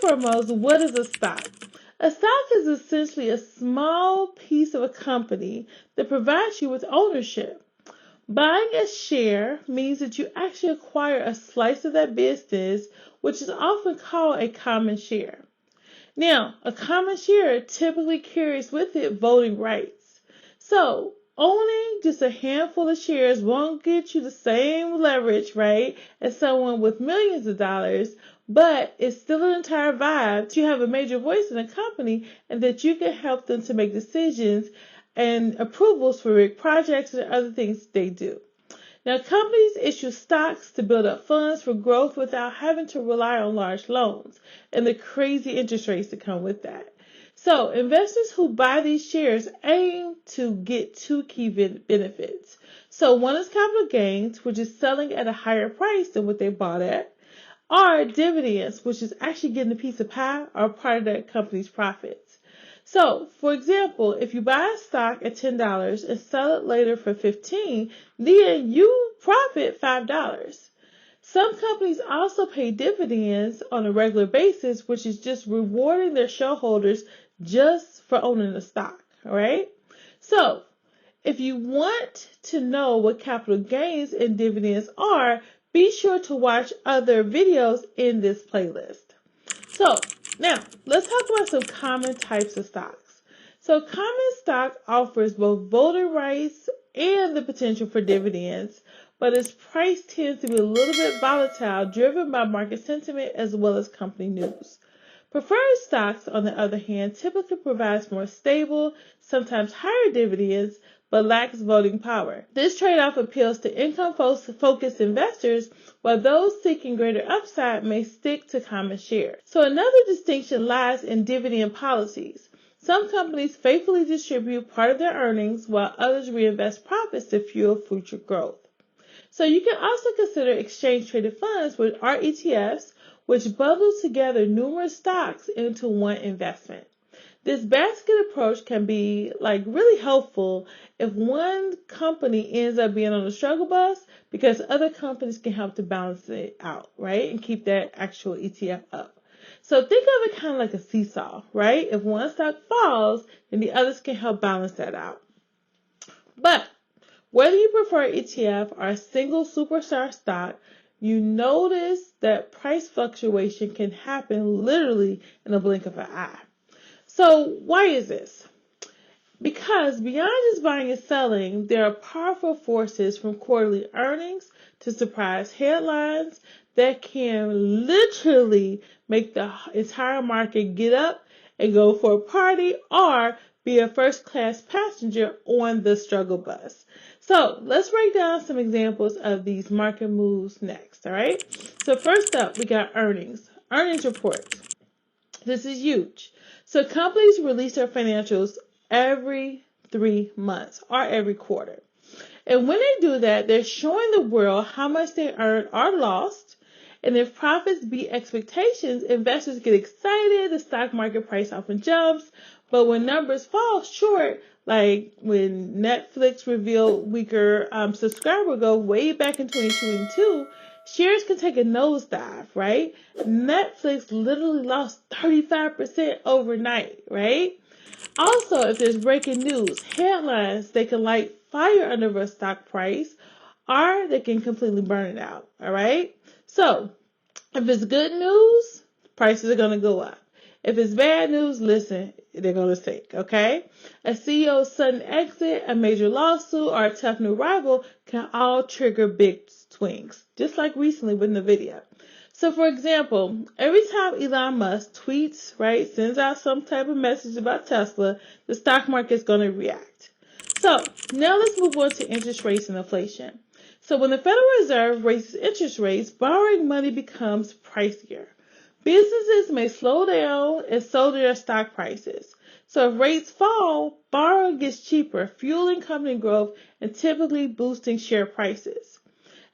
foremost, what is a stock? A stock is essentially a small piece of a company that provides you with ownership. Buying a share means that you actually acquire a slice of that business, which is often called a common share. Now, a common share typically carries with it voting rights. So, owning just a handful of shares won't get you the same leverage, right, as someone with millions of dollars, but it's still an entire vibe. You have a major voice in a company and that you can help them to make decisions and approvals for big projects and other things they do. Now, companies issue stocks to build up funds for growth without having to rely on large loans and the crazy interest rates that come with that. So, investors who buy these shares aim to get two key benefits. So, one is capital gains, which is selling at a higher price than what they bought at, or dividends, which is actually getting a piece of pie or part of that company's profits. So, for example, if you buy a stock at $10 and sell it later for $15, then you profit $5. Some companies also pay dividends on a regular basis, which is just rewarding their shareholders just for owning the stock, all right? So, if you want to know what capital gains and dividends are, be sure to watch other videos in this playlist. So, now, let's talk about some common types of stocks. So, common stock offers both voting rights and the potential for dividends, but its price tends to be a little bit volatile, driven by market sentiment as well as company news. Preferred stocks, on the other hand, typically provides more stable, sometimes higher dividends, but lacks voting power. This trade-off appeals to income-focused investors, while those seeking greater upside may stick to common shares. So another distinction lies in dividend policies. Some companies faithfully distribute part of their earnings, while others reinvest profits to fuel future growth. So you can also consider exchange-traded funds, which are ETFs, which bundle together numerous stocks into one investment. This basket approach can be really helpful if one company ends up being on the struggle bus, because other companies can help to balance it out, right? And keep that actual ETF up. So think of it kind of like a seesaw, right? If one stock falls, then the others can help balance that out. But whether you prefer ETF or a single superstar stock, you notice that price fluctuation can happen literally in a blink of an eye. So why is this? Because beyond just buying and selling, there are powerful forces from quarterly earnings to surprise headlines that can literally make the entire market get up and go for a party or be a first-class passenger on the struggle bus. So let's break down some examples of these market moves next, all right? So first up, we got earnings reports. This is huge. So companies release their financials every 3 months or every quarter. And when they do that, they're showing the world how much they earned or lost. And if profits beat expectations, investors get excited, the stock market price often jumps. But when numbers fall short, like when Netflix revealed weaker subscriber growth way back in 2022, shares can take a nosedive, right? Netflix literally lost 35% overnight, right? Also, if there's breaking news, headlines, they can light fire under a stock price, or they can completely burn it out, all right? So, if it's good news, prices are going to go up. If it's bad news, listen, they're going to sink, okay? A CEO's sudden exit, a major lawsuit, or a tough new rival can all trigger big swings, just like recently with NVIDIA. So, for example, every time Elon Musk tweets, right, sends out some type of message about Tesla, the stock market is going to react. So, now let's move on to interest rates and inflation. So, when the Federal Reserve raises interest rates, borrowing money becomes pricier. Businesses may slow down and so do their stock prices. So, if rates fall, borrowing gets cheaper, fueling company growth and typically boosting share prices.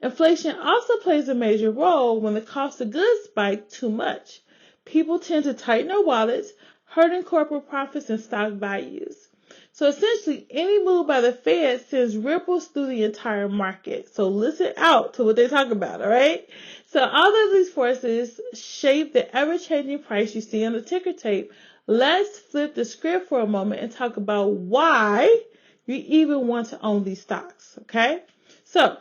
Inflation also plays a major role when the cost of goods spike too much. People tend to tighten their wallets, hurting corporate profits and stock values. So essentially, any move by the Fed sends ripples through the entire market. So listen out to what they talk about, all right? So all of these forces shape the ever-changing price you see on the ticker tape. Let's flip the script for a moment and talk about why you even want to own these stocks, okay? So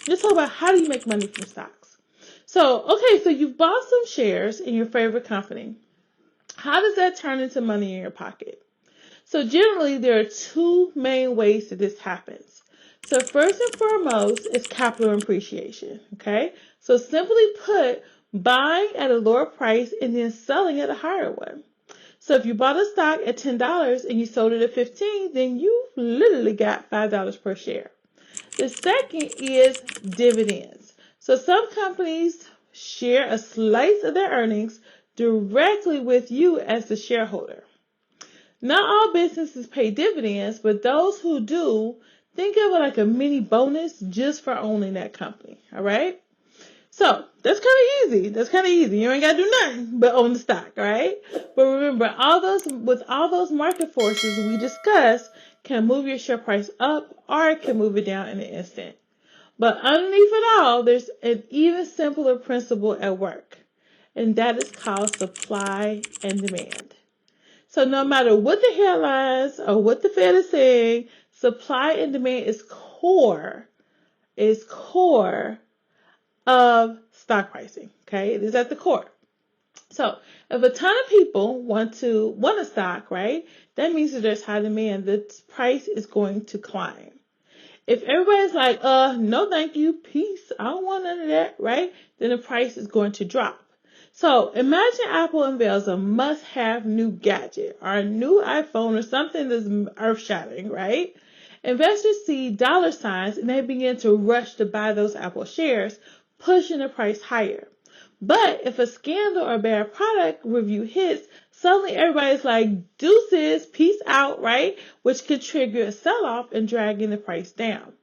let's talk about how do you make money from stocks. So you've bought some shares in your favorite company. How does that turn into money in your pocket? So generally, there are two main ways that this happens. So first and foremost is capital appreciation, okay? So simply put, buying at a lower price and then selling at a higher one. So if you bought a stock at $10 and you sold it at $15, then you literally got $5 per share. The second is dividends. So some companies share a slice of their earnings directly with you as the shareholder. Not all businesses pay dividends, but those who do, think of it like a mini bonus just for owning that company. All right? So that's kind of easy. You ain't got to do nothing but own the stock, all right? But remember, all those market forces we discussed can move your share price up or it can move it down in an instant. But underneath it all, there's an even simpler principle at work, and that is called supply and demand. So no matter what the headlines or what the Fed is saying, supply and demand is core of stock pricing. Okay, it is at the core. So if a ton of people want a stock, right, that means that there's high demand. The price is going to climb. If everybody's like, no thank you, peace, I don't want none of that, right, then the price is going to drop. So imagine Apple unveils a must-have new gadget or a new iPhone or something that's earth-shattering, right? Investors see dollar signs and they begin to rush to buy those Apple shares, pushing the price higher. But if a scandal or bad product review hits, suddenly everybody's like, deuces, peace out, right? Which could trigger a sell-off and dragging the price down.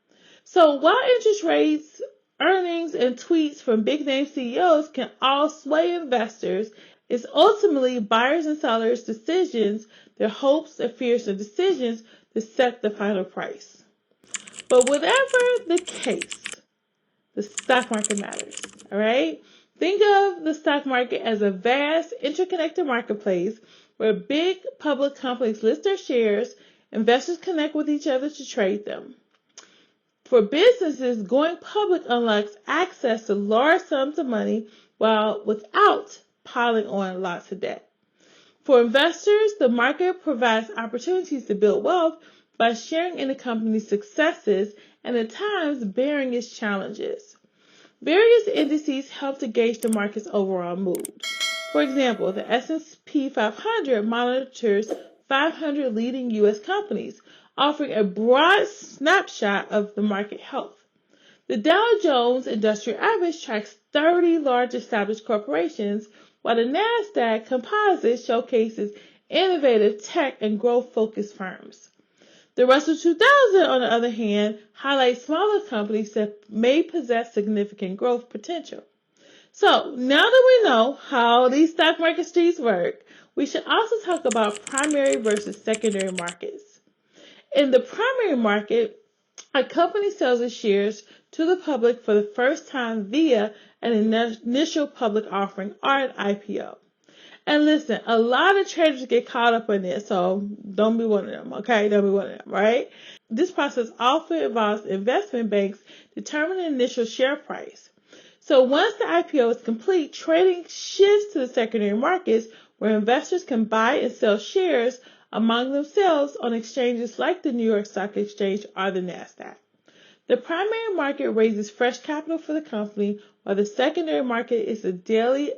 So while interest rates, earnings, and tweets from big name CEOs can all sway investors, it's ultimately buyers and sellers' decisions, their hopes, their fears, and decisions that set the final price. But whatever the case, the stock market matters, all right? Think of the stock market as a vast, interconnected marketplace where big public companies list their shares, investors connect with each other to trade them. For businesses, going public unlocks access to large sums of money without piling on lots of debt. For investors, the market provides opportunities to build wealth by sharing in the company's successes and at times bearing its challenges. Various indices help to gauge the market's overall mood. For example, the S&P 500 monitors 500 leading U.S. companies, offering a broad snapshot of the market health. The Dow Jones Industrial Average tracks 30 large established corporations, while the NASDAQ Composite showcases innovative tech and growth-focused firms. The Russell 2000, on the other hand, highlights smaller companies that may possess significant growth potential. So, now that we know how these stock market streets work, we should also talk about primary versus secondary markets. In the primary market, a company sells its shares to the public for the first time via an initial public offering or an IPO. And listen, a lot of traders get caught up in this, so don't be one of them, okay? Don't be one of them, right? This process often involves investment banks determining the initial share price. So once the IPO is complete, trading shifts to the secondary markets where investors can buy and sell shares among themselves on exchanges like the New York Stock Exchange or the NASDAQ. The primary market raises fresh capital for the company, while the secondary market is a daily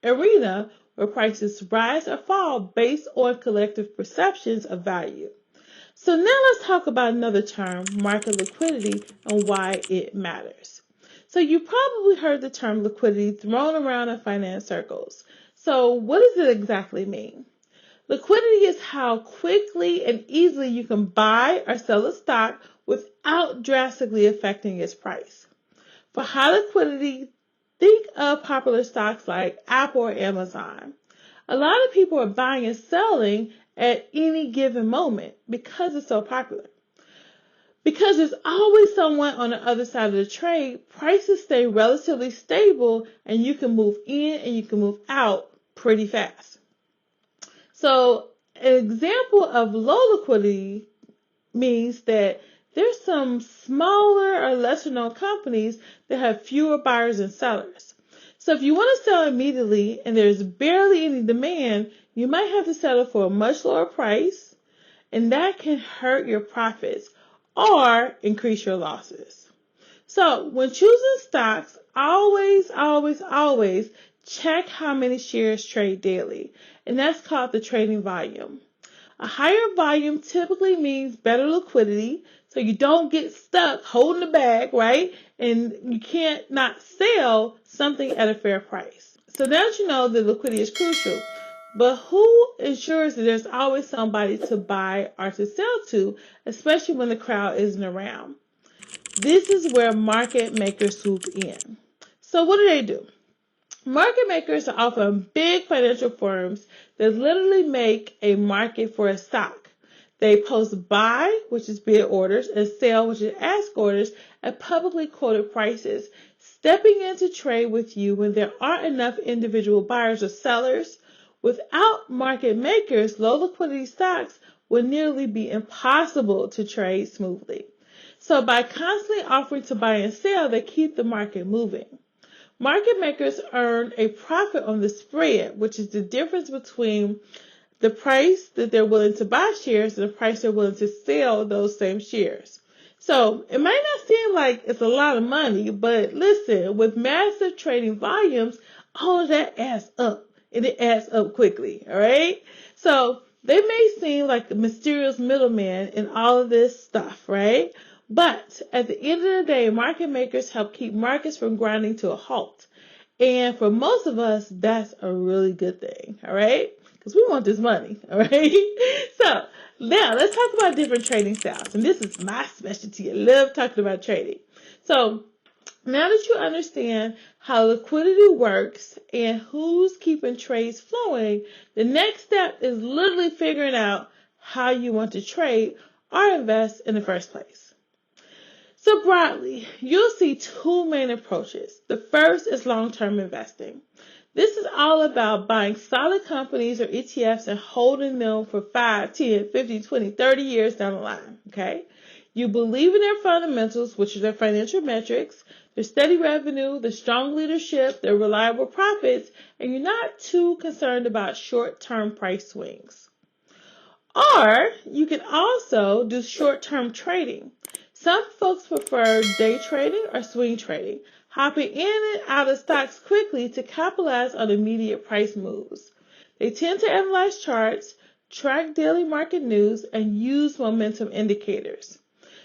arena where prices rise or fall based on collective perceptions of value. So now let's talk about another term, market liquidity, and why it matters. So you probably heard the term liquidity thrown around in finance circles. So what does it exactly mean? Liquidity is how quickly and easily you can buy or sell a stock without drastically affecting its price. For high liquidity, think of popular stocks like Apple or Amazon. A lot of people are buying and selling at any given moment because it's so popular. Because there's always someone on the other side of the trade, prices stay relatively stable and you can move in and you can move out pretty fast. So an example of low liquidity means that there's some smaller or lesser known companies that have fewer buyers and sellers. So if you want to sell immediately and there's barely any demand, you might have to settle for a much lower price, and that can hurt your profits or increase your losses. So when choosing stocks, always check how many shares trade daily, and that's called the trading volume. A higher volume typically means better liquidity, so you don't get stuck holding the bag, right? And you can't not sell something at a fair price. So now that you know that liquidity is crucial, but who ensures that there's always somebody to buy or to sell to, especially when the crowd isn't around? This is where market makers swoop in. So what do? Market makers are often big financial firms that literally make a market for a stock. They post buy, which is bid orders, and sell, which is ask orders, at publicly quoted prices, stepping into trade with you when there aren't enough individual buyers or sellers. Without market makers, low liquidity stocks would nearly be impossible to trade smoothly. So by constantly offering to buy and sell, they keep the market moving. Market makers earn a profit on the spread, which is the difference between the price that they're willing to buy shares and the price they're willing to sell those same shares. So it might not seem like it's a lot of money, but listen, with massive trading volumes, all of that adds up, and it adds up quickly, all right? So they may seem like a mysterious middleman in all of this stuff, right? But at the end of the day, market makers help keep markets from grinding to a halt. And for most of us, that's a really good thing, all right? Because we want this money, all right? So now let's talk about different trading styles. And this is my specialty. I love talking about trading. So now that you understand how liquidity works and who's keeping trades flowing, the next step is literally figuring out how you want to trade or invest in the first place. So broadly, you'll see two main approaches. The first is long-term investing. This is all about buying solid companies or ETFs and holding them for 5, 10, 50, 20, 30 years down the line, okay? You believe in their fundamentals, which are their financial metrics, their steady revenue, their strong leadership, their reliable profits, and you're not too concerned about short-term price swings. Or you can also do short-term trading. Some folks prefer day trading or swing trading, hopping in and out of stocks quickly to capitalize on immediate price moves. They tend to analyze charts, track daily market news, and use momentum indicators.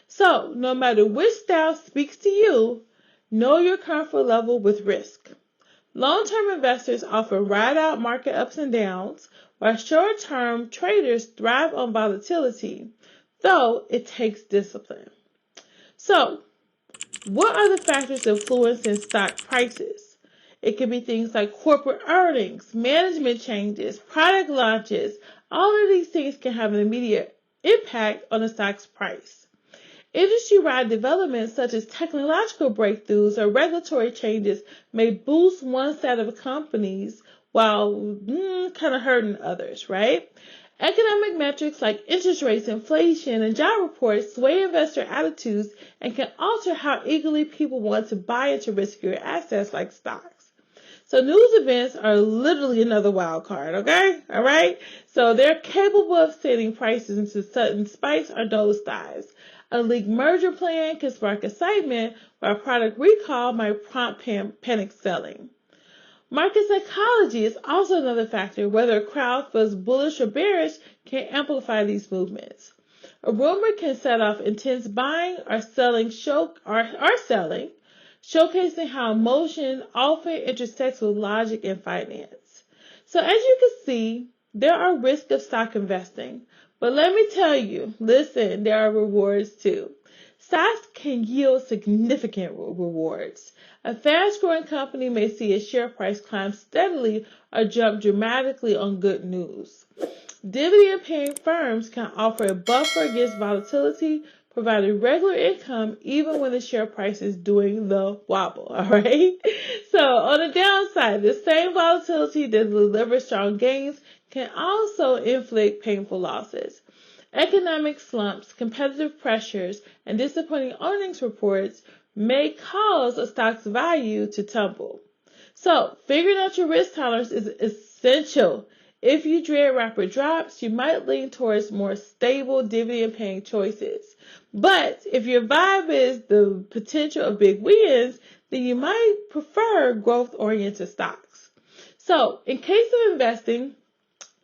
So, no matter which style speaks to you, know your comfort level with risk. Long-term investors often ride out market ups and downs, while short-term traders thrive on volatility, though it takes discipline. So, what are the factors influencing stock prices? It can be things like corporate earnings, management changes, product launches. All of these things can have an immediate impact on the stock's price. Industry-wide developments such as technological breakthroughs or regulatory changes may boost one set of companies while kind of hurting others, right? Economic metrics like interest rates, inflation, and job reports sway investor attitudes and can alter how eagerly people want to buy into riskier assets like stocks. So news events are literally another wild card, okay? All right? So they're capable of sending prices into sudden spikes or nosedives. A leaked merger plan can spark excitement, while a product recall might prompt panic selling. Market psychology is also another factor. Whether a crowd feels bullish or bearish can amplify these movements. A rumor can set off intense buying or selling, showcasing how emotion often intersects with logic and finance. So as you can see, there are risks of stock investing. But let me tell you, listen, there are rewards too. Stocks can yield significant rewards. A fast-growing company may see its share price climb steadily or jump dramatically on good news. Dividend-paying firms can offer a buffer against volatility, providing regular income even when the share price is doing the wobble, all right? So on the downside, the same volatility that delivers strong gains can also inflict painful losses. Economic slumps, competitive pressures, and disappointing earnings reports may cause a stock's value to tumble. So, figuring out your risk tolerance is essential. If you dread rapid drops, you might lean towards more stable dividend-paying choices. But if your vibe is the potential of big wins, then you might prefer growth-oriented stocks. So, in case of investing,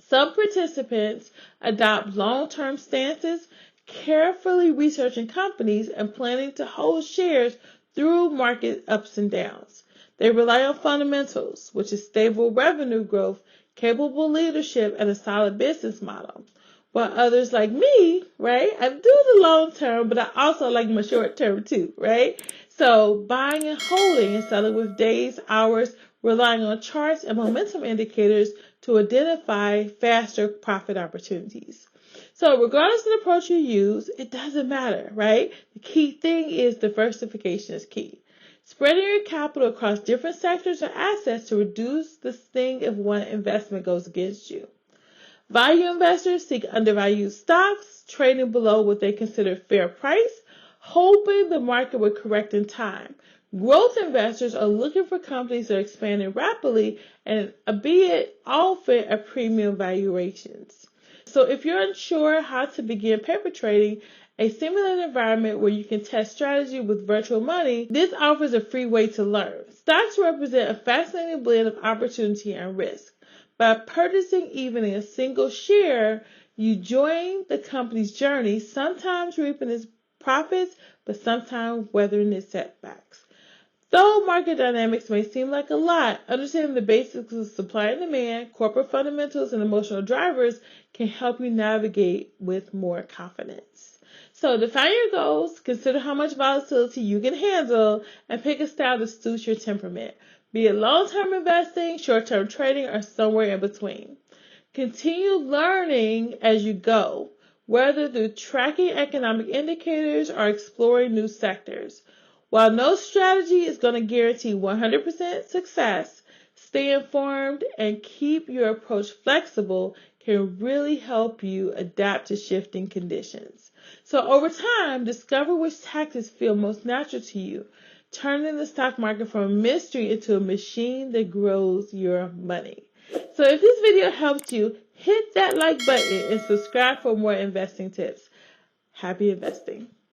some participants adopt long-term stances, carefully researching companies and planning to hold shares through market ups and downs. They rely on fundamentals, which is stable revenue growth, capable leadership, and a solid business model. While others like me, right, I do the long term, but I also like my short term too, right? So buying and holding and selling with days, hours, relying on charts and momentum indicators to identify faster profit opportunities. So regardless of the approach you use, it doesn't matter, right? The key thing is diversification is key. Spreading your capital across different sectors or assets to reduce the sting if one investment goes against you. Value investors seek undervalued stocks, trading below what they consider fair price, hoping the market will correct in time. Growth investors are looking for companies that are expanding rapidly and albeit often at premium valuations. So if you're unsure how to begin paper trading, a simulated environment where you can test strategy with virtual money, this offers a free way to learn. Stocks represent a fascinating blend of opportunity and risk. By purchasing even a single share, you join the company's journey, sometimes reaping its profits, but sometimes weathering its setbacks. Though market dynamics may seem like a lot, understanding the basics of supply and demand, corporate fundamentals, and emotional drivers can help you navigate with more confidence. So define your goals, consider how much volatility you can handle, and pick a style that suits your temperament, be it long-term investing, short-term trading, or somewhere in between. Continue learning as you go, whether through tracking economic indicators or exploring new sectors. While no strategy is going to guarantee 100% success, stay informed and keep your approach flexible can really help you adapt to shifting conditions. So over time, discover which tactics feel most natural to you, turning the stock market from a mystery into a machine that grows your money. So if this video helped you, hit that like button and subscribe for more investing tips. Happy investing.